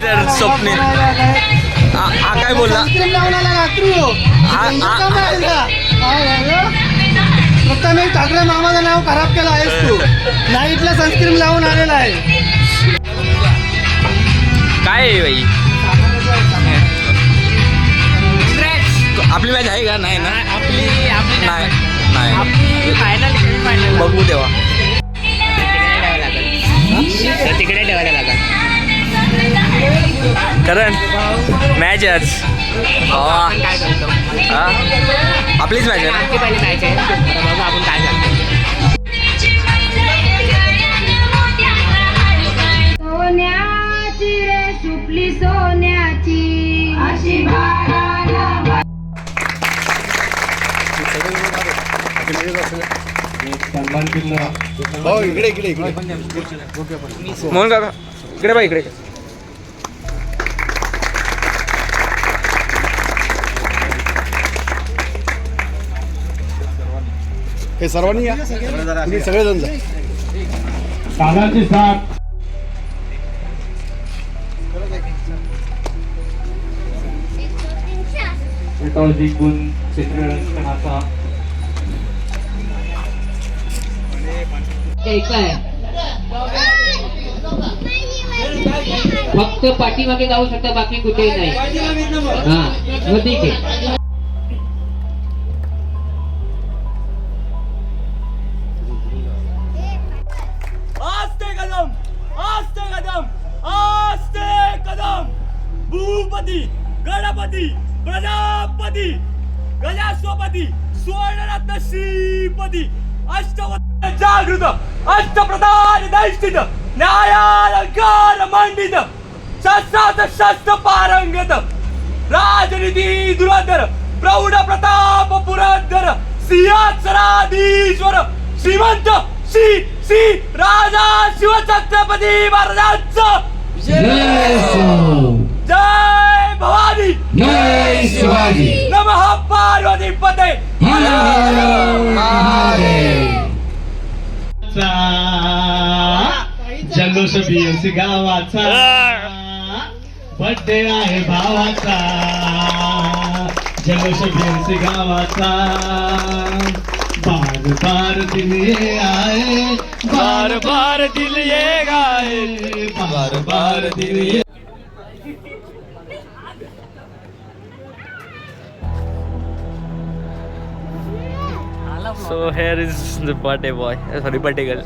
तर स्वप्नील हा काय बोलला प्रथमेश ठाकरे मामाचं नाव खराब केलं आहेस तू. नाईटला सनस्क्रीन लावून आलेला आहे. काय आहे बाई आपली मॅच आहे का? नाही ना आपली नाही नाही आपली फायनल बघू तेव्हा तिकडे ठेवायला लागेल. कारण मॅच आज काय करतो आपलीच मॅच आहे ना. आणखी पहिली मॅच आहे. बघू आपण काय करतो. सोन्याची रे सुपली सोन्याची अशी इकडे इकडे इकडे म्हणून काका इकडे बाई इकडे हे सर्वांनी या तुम्ही सगळेजण जा. सालाची साथ जिंकून चित्ररंजनाचा फक्त पाठीमागे जाऊ शकता बाकी कुठेही नाही. हा मग ठीक आहे. भूपती गणपती प्रजापती गजास्वपती सुवर्णरत्न श्रीपती अष्टवत जागृत अष्टप्रधान दैष्ठित न्यायालंकार मंडित शस्त्रात शस्त्र पारंगत राजनीती धुरंधर प्रौढ प्रताप पुरंदर सिंहासनाधीश्वर श्रीमंत श्री श्री राजा शिवछत्रपती महाराजांचं जय भवानी जय शिवाजी नमः पार्वती पते जल्लोष बीएमसी गावाचा बड्डे आहे भावाचा. जल्लोष बीएमसी गावाचा बार बार दिल ये आए बार बार दिल ये गाए बार बार दिल ये. So here is the birthday boy, sorry birthday girl.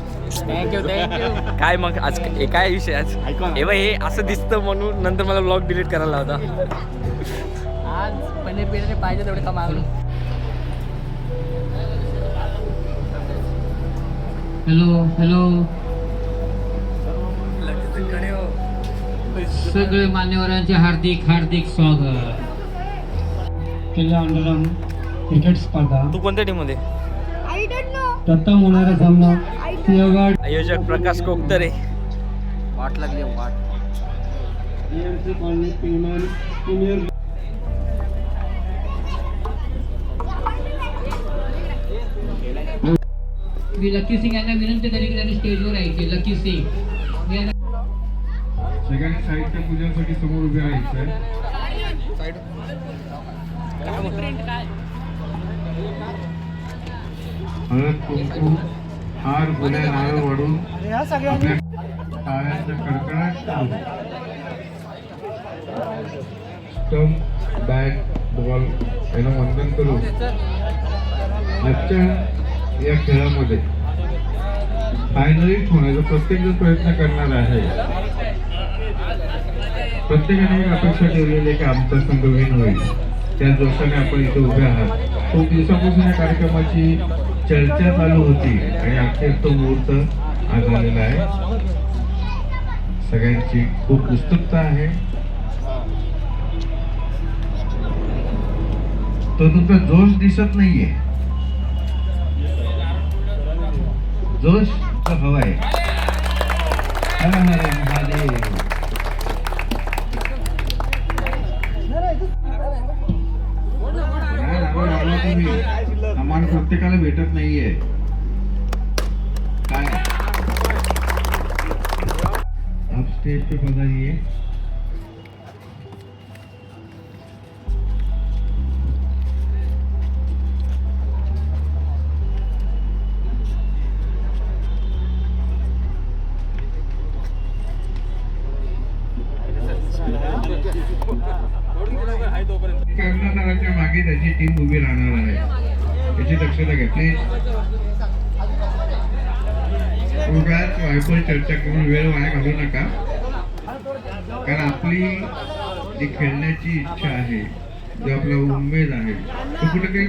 Thank you thank you. काय मग आज काय विषय आज हे बाई हे असं दिसतं म्हणून नंतर मला ब्लॉग डिलीट करायला होता. आज पनीर बिर्याणी पाहिजे तेवढे का मागून. हॅलो हॅलो सगळे मान्यवरांचे हार्दिक हार्दिक स्वागत. केल्या अंडरम क्रिकेट स्पर्धा तू कोणत्या टीम मध्ये? दत्ता होणारा सामना सिंहगड आयोजक प्रकाश कोकतरे. वाट लागली वाट. बीएमसी कॉलनी प्रीमियर मी लकी सिंग यांना विनंती करी की त्यांनी स्टेजवर यायचे. लकी सिंग सगळ्यांनी साहित्य पूजनासाठी समोर उभे राहायचं. हळद कुंकू हार गुन्हे नारळ वाढून आपल्या टाळ्यांचा कडकडाट चालू. स्टंप बॅट बॉल यांना वंदन करून आजच्या या खेळामध्ये फायनलिस्ट होण्याचा प्रत्येकजण प्रयत्न करणार आहे. प्रत्येकाने एक अपेक्षा ठेवलेली आहे की आमचा संघ विन होईल. त्या जोशाने आपण इथे उभे आहात. खूप दिवसापासून या कार्यक्रमाची चर्चा चालू होती आणि अखेर तो मुहूर्त आज आलेला आहे. सगळ्यांची खूप उत्सुकता आहे. तो तुमचा जोश दिसत नाहीये. जोश तो हवाय. हर हर महादेव. आम्हाला प्रत्येकाला भेटत नाहीये. काय आप स्टेज पे पधारिए. कर्णधाराच्या मागे त्याची टीम उभी राहणार आहे, याची दक्षता घ्या प्लीज. उगाच वायफळ चर्चा करून वेळ वाया घालू नका, कारण आपली जी खेळण्याची इच्छा आहे, जो आपला उमेद आहे, तो कुठे काही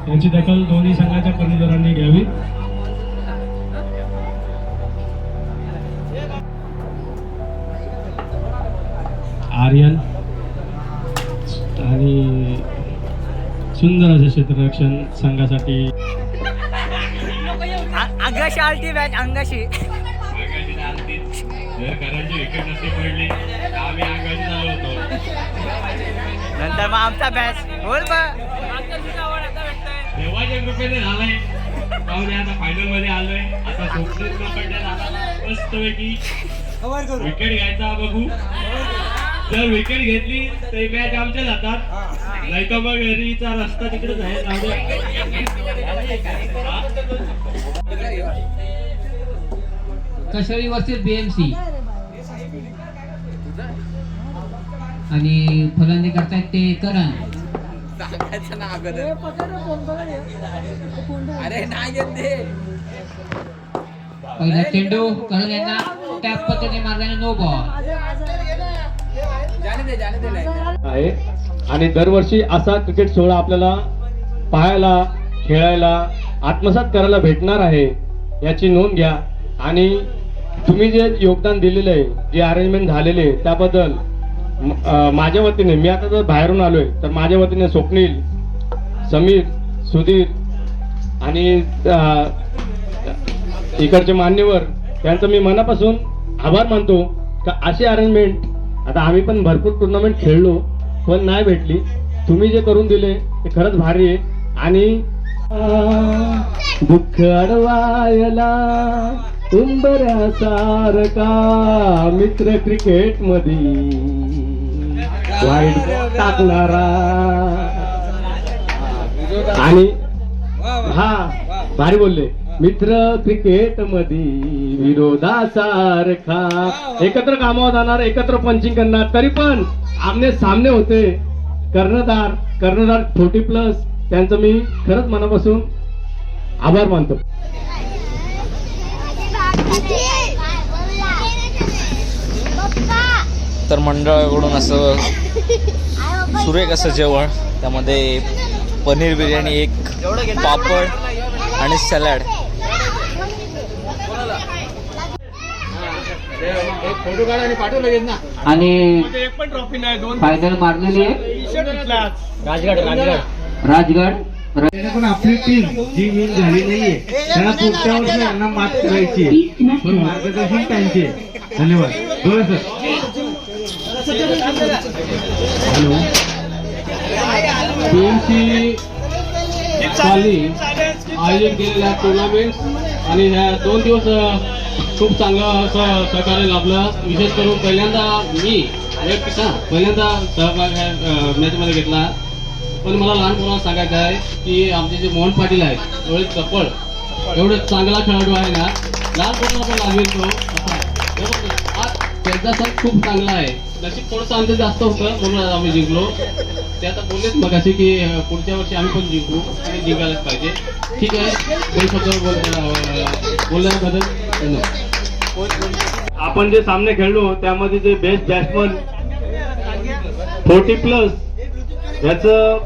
यांची दखल दोन्ही संघाच्या कर्णधारांनी घ्यावी. आर्यन आणि सुंदर असे क्षेत्ररक्षण संघासाठी. अंगाशी आलती मॅच, अंगाशी. विकेट नसती पडली आम्ही अंगाशी झालो होतो. नंतर मग आमचा मॅच बोल देवाच्या कृपेने झालाय. पाहून आता फायनल मध्ये आलोय. आता सोबतीत मस्त पैकी विकेट घ्यायचा बघू. जर विकेट घेतली तर मॅच आमच्याच हातात, नाही तर मग घरीचा रस्ता तिकडेच आहे. कशरी वर्सेस बीएमसी आणि फलंदाजी करतायत ते करण. पहिला चेंडू करण यांना त्या पद्धतीने मारल्याने नो बॉल आहे. आणि दरवर्षी असा क्रिकेट सोहळा आपल्याला पाहायला, खेळायला, आत्मसात करायला भेटणार आहे, याची नोंद घ्या. आणि तुम्ही जे योगदान दिलेलं आहे, जे अरेंजमेंट झालेले आहे, त्याबद्दल माझ्या वतीने, मी आता जर बाहेरून आलोय तर माझ्या वतीने स्वप्नील, समीर, सुधीर आणि इकडचे मान्यवर यांचं मी मनापासून आभार मानतो. का अशी अरेंजमेंट आता आम्ही पण भरपूर टुर्नामेंट खेळलो पण नाही भेटली. तुम्ही जे करून दिले ते खरंच भारी आहे. आणि दुःख अडवायला उंबऱ्यासारखा मित्र क्रिकेट मध्ये वाईट टाकणारा. आणि हा भारी बोलले, मित्र क्रिकेट मध्ये विरोधासारखा. एकत्र कामावर जाणार, एकत्र पंचिंग करणार, तरी पण आमने सामने होते. कर्णधार 40+, त्यांचं मी खरंच मनापासून आभार मानतो. तर मंडळाकडून असं सुरेख असं जेवण, त्यामध्ये पनीर बिर्याणी, एक पापड आणि सॅलड. आणि फायनल मारलेली आहे राजगड. पण आपली टीम जी विन झाली नाहीये त्यांना पुढच्या वर्षी यांना मात करायची, पण मार्गदर्शन त्यांचे. धन्यवाद. बोला सर. हॅलो. बीएमसी साली आयोजित केलेल्या टुर्नामेंट आणि ह्या 2 दिवस खूप चांगलं असं सहकार्य लाभलं. विशेष करून पहिल्यांदा मी पहिल्यांदा सहभाग मॅचमध्ये घेतला. पण मला लहान मुलांना सांगायचं आहे की आमचे जे मोहन पाटील आहेत, एवढे चपळ, एवढे चांगला खेळाडू आहे ना, लहान मुलांना पण लागेल तो असा. त्यांचा सण खूप चांगला आहे. नशीब थोडंसं आमचं जास्त होतं म्हणून आज आम्ही जिंकलो. ते आता बोललेच मग असे की पुढच्या वर्षी आम्ही पण जिंकू आणि जिंकायलाच पाहिजे. ठीक आहे, दोन शब्द बोलल्याबद्दल धन्यवाद. आपण जे सामने खेळलो त्यामध्ये जे बेस्ट बॅट्समन 40+ याचं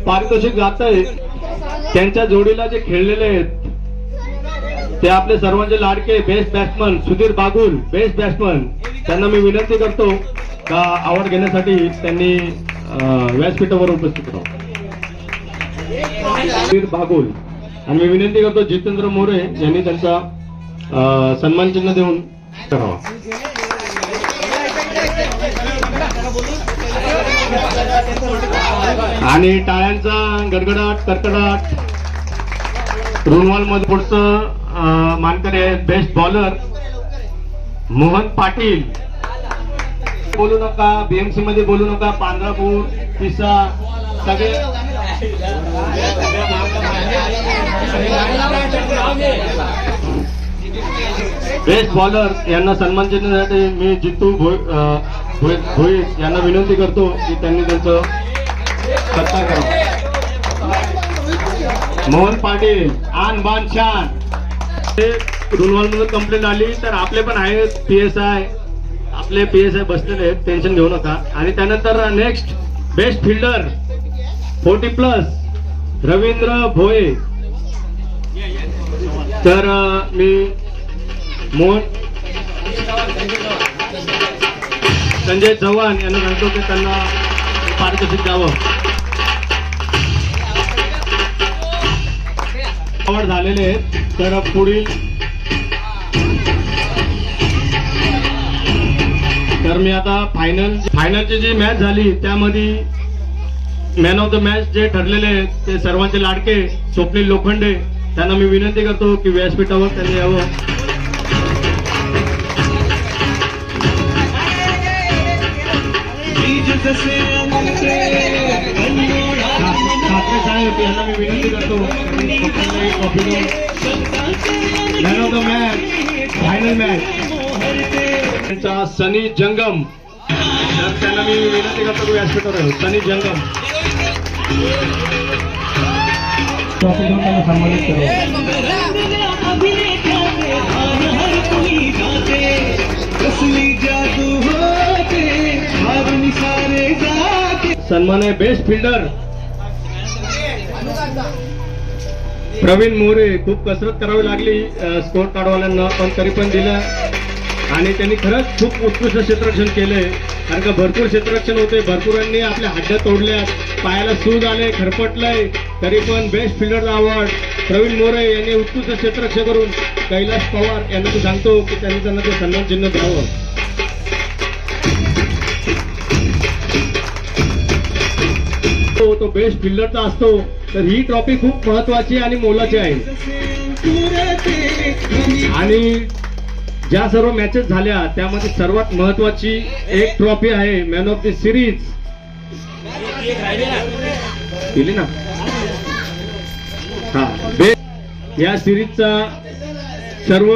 पारितोषिक जात आहे. त्यांच्या जोडीला जे खेळलेले आहेत ते आपले सर्वांचे लाडके best batsman Sudhir Bagul, best batsman. त्यांना मी विनंती करतो का अवॉर्ड घेण्यासाठी त्यांनी व्यासपीठावर उपस्थित राहावं. सुधीर बागुल. आणि मी विनंती करतो जितेंद्र मोरे यांनी त्यांचा सन्मान चिन्ह देऊन करावा. आणि टाळ्यांचा गडगडाट, कडकडाट. रुनवाल मध्ये पुढचं मानकरी आहे बेस्ट बॉलर मोहन पाटील. बोलू नका, बीएमसी मध्ये बोलू नका, पांढरापूर पिसा सगळे बेस्ट बॉलर यांना सन्मान देण्यासाठी मी जितू भोईर यांना विनंती करतो की त्यांनी त्यांचं सत्कार करावं. मोहन पाटील आन बान शान. रुनवाल मध्ये कंप्लेंट आली तर आपले पण आहेत PSI, आपले PSI बसलेले आहेत, टेन्शन घेऊ नका. आणि त्यानंतर next best fielder 40+ Ravindra Bhoye. तर मी मोहन संजय चव्हाण यांना सांगतो की त्यांना पारितोषिक द्यावं. आवड झालेले आहेत. तर पुढील तर मी आता फायनलची जी मॅच झाली त्यामध्ये मॅन ऑफ द मॅच जे ठरलेले आहेत ते सर्वांचे लाडके स्वप्नील लोखंडे, त्यांना मी विनंती करतो की व्यासपीठावर त्यांनी यावं. ठाकरे साहेब यांना मी विनंती करतो man of the match final match त्यांचा सनी जंगम. तर त्यांना मी विनंती करतो की व्यासपीठावर सनी जंगम ट्रॉफी देऊन त्यांना सन्मानित करावं. सन्मान आहे बेस्ट फिल्डर प्रवीण मोरे. खूप कसरत करावी लागली स्कोर कार्डवाल्यांना, पण तरी पण दिलं आणि त्यांनी खरंच खूप उत्कृष्ट क्षेत्ररक्षण केलंय. कारण का भरपूर क्षेत्ररक्षण होते, भरपूरांनी आपल्या हड्ड्या तोडल्या, पायाला सूज आले, खरपटलंय, तरी पण बेस्ट फिल्डरचा अवॉर्ड प्रवीण मोरे यांनी उत्कृष्ट क्षेत्ररक्षण करून कैलास पवार यांना मी सांगतो की त्यांनी त्यांना ते सन्मान चिन्ह द्यावं. तो बेस्ट फिल्डरचा असतो. तर ही ट्रॉफी खूप महत्वाची आणि मोलाची आहे. आणि ज्या सर्व मॅचेस झाल्या त्यामध्ये सर्वात महत्वाची एक ट्रॉफी आहे मॅन ऑफ द सिरीज. दिली ना हा या सिरीजचा सर्व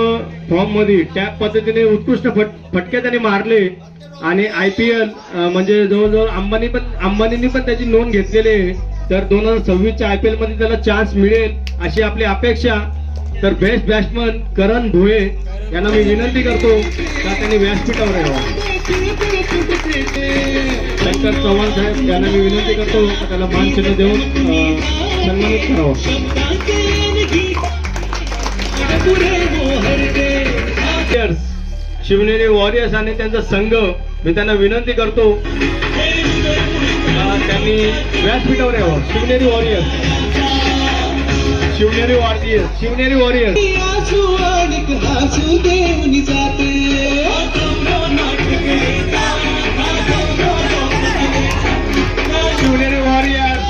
फॉर्म मध्ये टॅप पद्धतीने उत्कृष्ट फटके त्यांनी मारले. आणि IPL म्हणजे जवळजवळ अंबानींनी पण त्याची नोंद घेतलेली आहे. तर 2026च्या IPL मध्ये त्याला चान्स मिळेल अशी आपली अपेक्षा. तर बेस्ट बॅट्समन करण भोये यांना मी विनंती करतो का त्यांनी व्यासपीठावर यावं. शंकर चव्हाण साहेब यांना मी विनंती करतो का त्याला मानचिन्ह देऊन सन्मानित करावं. शिवनेरी वॉरियर्स आणि त्यांचा संघ मी त्यांना विनंती करतो त्यांनी व्यासपीठावर यावं. Shivneri warriors. Shivneri warriors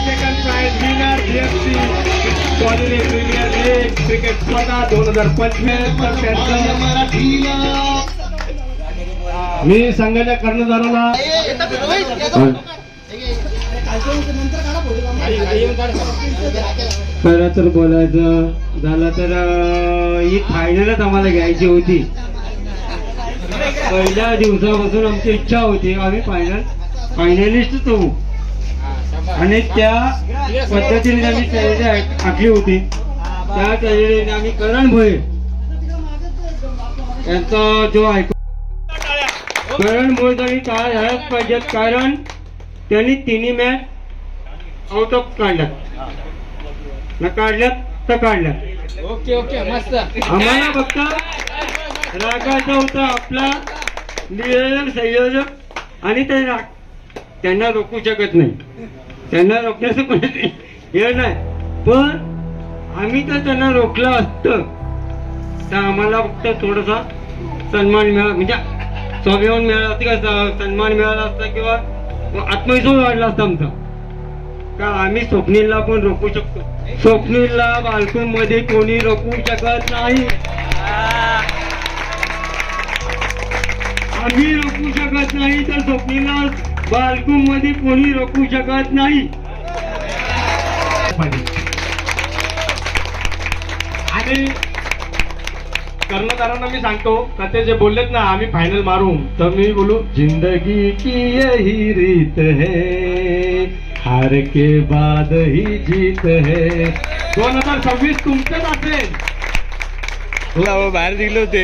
second prize winner BFC colony premier league cricket स्पर्धा 2025. मी संघाच्या कर्णधाराला खरं तर बोलायचं झालं तर ही फायनलच आम्हाला घ्यायची होती. पहिल्या दिवसापासून आमची इच्छा होती आम्ही फायनलिस्ट होऊ आणि त्या पद्धतीने आम्ही तयारी आखली होती. त्या तयारीने आम्ही करण भोये यांचा जो करण भोये काय झालाच पाहिजे, कारण त्यांनी तिन्ही मॅच आउट ऑफ काढल्यात ना काढल्यात. ओके मस्त. आम्हाला फक्त रागायचा होता आपला नियोजक संयोजक आणि त्यांना रोखू शकत नाही. त्यांना रोखण्याचं पण हे नाही, पण आम्ही तर त्यांना रोखलं असतं तर आम्हाला फक्त थोडासा सन्मान मिळाला, म्हणजे स्वाभिमान मिळाला असतं का, सन्मान मिळाला असता किंवा आत्मविश्वास वाढला असता आमचा का आम्ही स्वप्नीलला पण रोखू शकतो. स्वप्नीलला बाल्कून मध्ये कोणी रोखू शकत नाही. आम्ही रोखू शकत नाही तर स्वप्नीला बालकूम मध्ये कोणी रोखू शकत नाही. आणि कर्णधारांना मी सांगतो का ते जे बोललेत ना आम्ही फायनल मारू, तर मी बोलू जिंदगी की यही रीत है, हार के बाद ही जीत है. 2026 तुमचंच असेल. बाहेर दिले होते.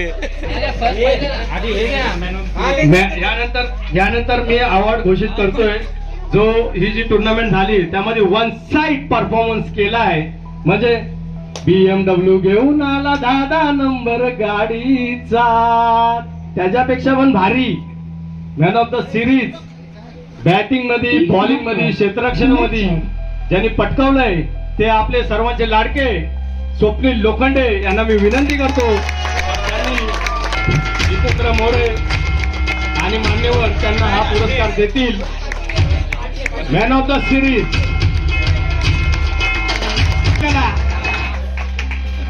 यानंतर मी अवॉर्ड घोषित करतोय. जो ही जी टुर्नामेंट झाली त्यामध्ये वन साइड परफॉर्मन्स केलाय, म्हणजे BMW घेऊन आला 10 नंबर गाडीचा, त्याच्यापेक्षा पण भारी man of the series batting मध्ये, बॉलिंग मध्ये, क्षेत्ररक्षण मध्ये ज्यांनी पटकावलंय ते आपले सर्वांचे लाडके स्वप्नील लोखंडे यांना मी विनंती करतो. त्यांनी जितेंद्र मोरे आणि मान्यवर त्यांना हा पुरस्कार देतील. मॅन ऑफ द सिरीज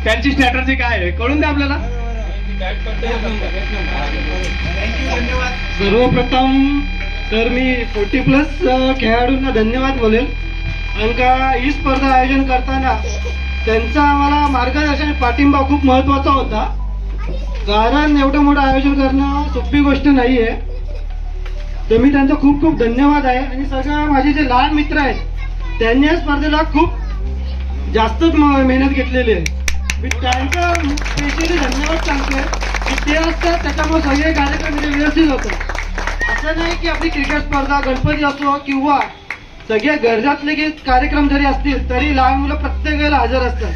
त्यांची स्ट्रॅटर्जी काय आहे कळून द्या आपल्याला. सर्वप्रथम तर मी 40+ खेळाडूंना धन्यवाद बोलेल, कारण का ही स्पर्धा आयोजन करताना त्यांचा आम्हाला मार्गदर्शन पाठिंबा खूप महत्वाचा होता. कारण एवढं मोठं आयोजन करणं सोपी गोष्ट नाहीये. तर मी त्यांचा खूप खूप धन्यवाद आहे. आणि सगळं माझे जे लहान मित्र आहेत त्यांनी या स्पर्धेला खूप जास्तच मेहनत घेतलेली आहे. मी त्यांचा स्पेशली धन्यवाद सांगतोय की ते असतात त्याच्यामुळे सगळे कार्यक्रम इथे व्यवस्थित होतात. असं नाही की आपली क्रिकेट स्पर्धा, गणपती असो किंवा सगळ्या घरातले कार्यक्रम जरी असतील तरी लहान मुलं प्रत्येक वेळेला हजर असतात.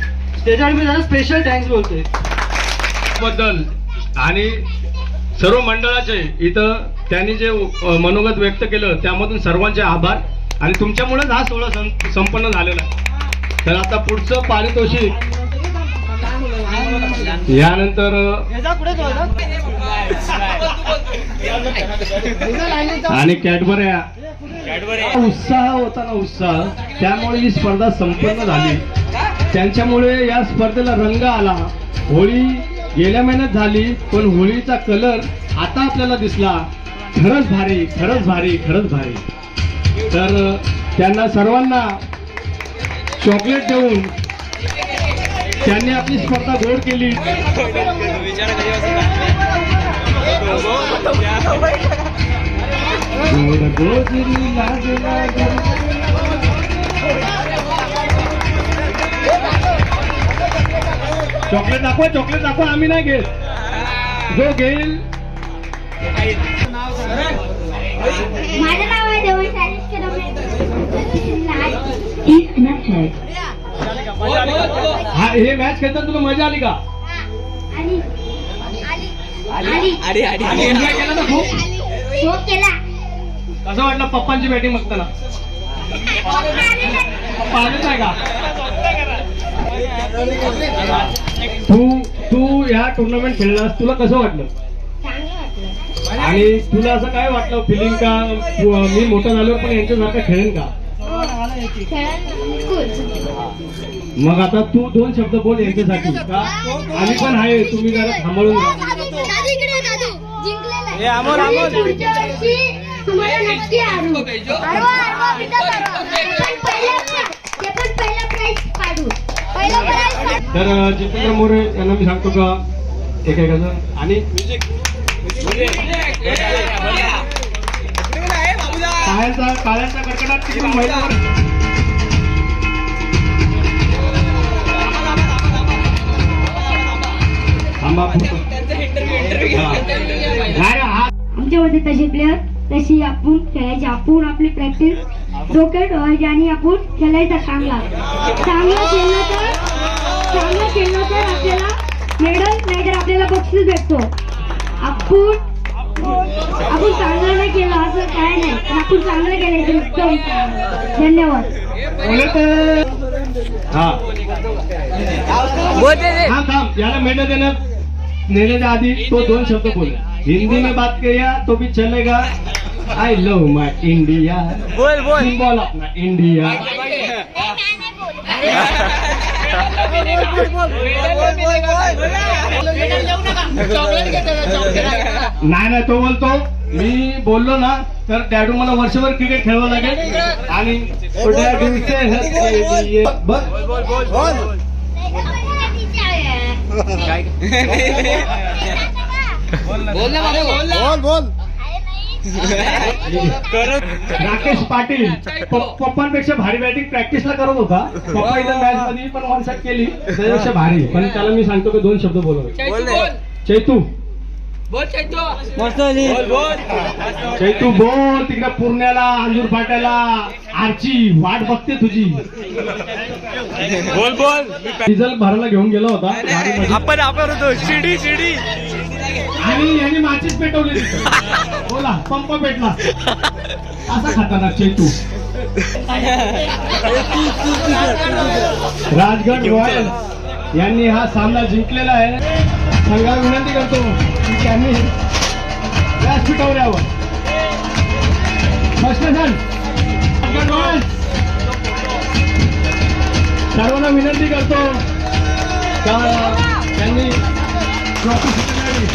त्याच्यावर मी त्यांना स्पेशल थँक्स बोलतोय बद्दल. आणि सर्व मंडळाचे इथं त्यांनी जे मनोगत व्यक्त केलं त्यामधून सर्वांचे आभार. आणि तुमच्यामुळेच हा सोहळा संपन्न झालेला आहे. तर आता पुढचं पारितोषिक यानंतर आणि कॅडबऱ्या उत्साह होता ना, उत्साह, त्यामुळे ही स्पर्धा संपन्न झाली. त्यांच्यामुळे या स्पर्धेला रंग आला. होळी गेल्या महिन्यात झाली पण होळीचा कलर आता आपल्याला दिसला. खरंच भारी, खरंच भारी, खरंच भारी. तर त्यांना सर्वांना चॉकलेट देऊन त्यांनी आपली स्पर्धा गोड केली. चॉकलेट दाखवा, चॉकलेट दाखवा, आम्ही नाही घेत. जो घेईल. माझं नाव आहे देवळ हा, हे मॅच खेळताना तुला मजा आली का? एन्जॉय केला ना खूप? हो केला. कसं वाटलं पप्पांची बॅटिंग बघताना? पप्पा आलेच आहे का? तू या टुर्नामेंट खेळलास, तुला कसं वाटलं? चांगलं वाटलं. आणि तुला असं काय वाटलं फिलिंग का मी मोठा झाल्यावर पण यांच्यासारखं खेळेन का? मग आता तू 2 शब्द बोल यांच्यासाठी का? आम्ही पण आहे, तुम्ही जरा थांबवून पुढच्या वर्षी तुम्हाला नक्की आणू. पहिला प्राइज काढू. तर जितेंद्र मोरे यांना मी सांगतो का एकेकाचं. आणि काळ्यांचा कडकडाट तिकडून महिला आमच्यामध्ये तसे प्लेअर तशी आपण खेळायची. आपण आपली प्रॅक्टिस डोक्यात ठेवायची आणि आपण खेळायचा. चांगला खेळलं तर आपल्याला मेडल नाहीतर आपल्याला बक्षीस भेटतो. आपण चांगलं नाही केलं असं काय नाही, पण आपण चांगलं केलं उत्तम. धन्यवाद. थांब, याला मेडल देण्याच्या आधी तो 2 शब्द बोल. हिंदी में बात किया तो भी चलेगा. I love my India. बोल बोल. सिंबल अपना इंडिया. नाही तो बोलतो मी बोललो ना तर डॅडू मला वर्षभर क्रिकेट खेळावं लागेल आणि राकेश पाटील पप्पांपेक्षा भारी बॅटिंग प्रॅक्टिसला करत होता. पप्पा इथं मॅच मध्ये पण वन शॉट केली त्याच्यापेक्षा भारी. पण त्याला मी सांगतो की 2 शब्द बोलव. चैतू चैतू बोल तिकडे पुण्याला अंजूर फाट्याला आरची वाट बघते तुझी. डिझेल भरायला घेऊन गेला होता गाडीमध्ये आपण होतो शिडी आणि यांनी माचीच पेटवली तिथं. बोला पंप पेटला असा खतरनाक चैतू. राजगड रॉयल यांनी हा सामना जिंकलेला आहे. संघाला विनंती करतो की त्यांनी व्यासपीठावर यावं. सर्वांना विनंती करतो का त्यांनी ट्रॉफी जिंकण्यासाठी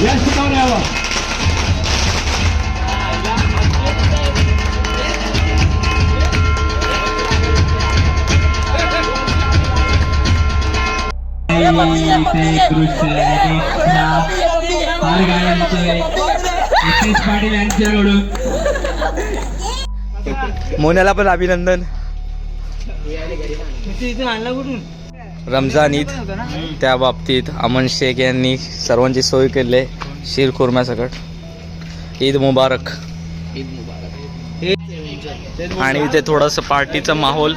व्यासपीठावर यावं. पाटील यांच्याकडून मोन्याला पण अभिनंदन. रमजान ईद त्या बाबतीत अमन शेख यांनी सर्वांची सोय केली आहे शीर खुर्म्यासकट. ईद मुबारक. आणि इथे थोडंसं पार्टीचा माहोल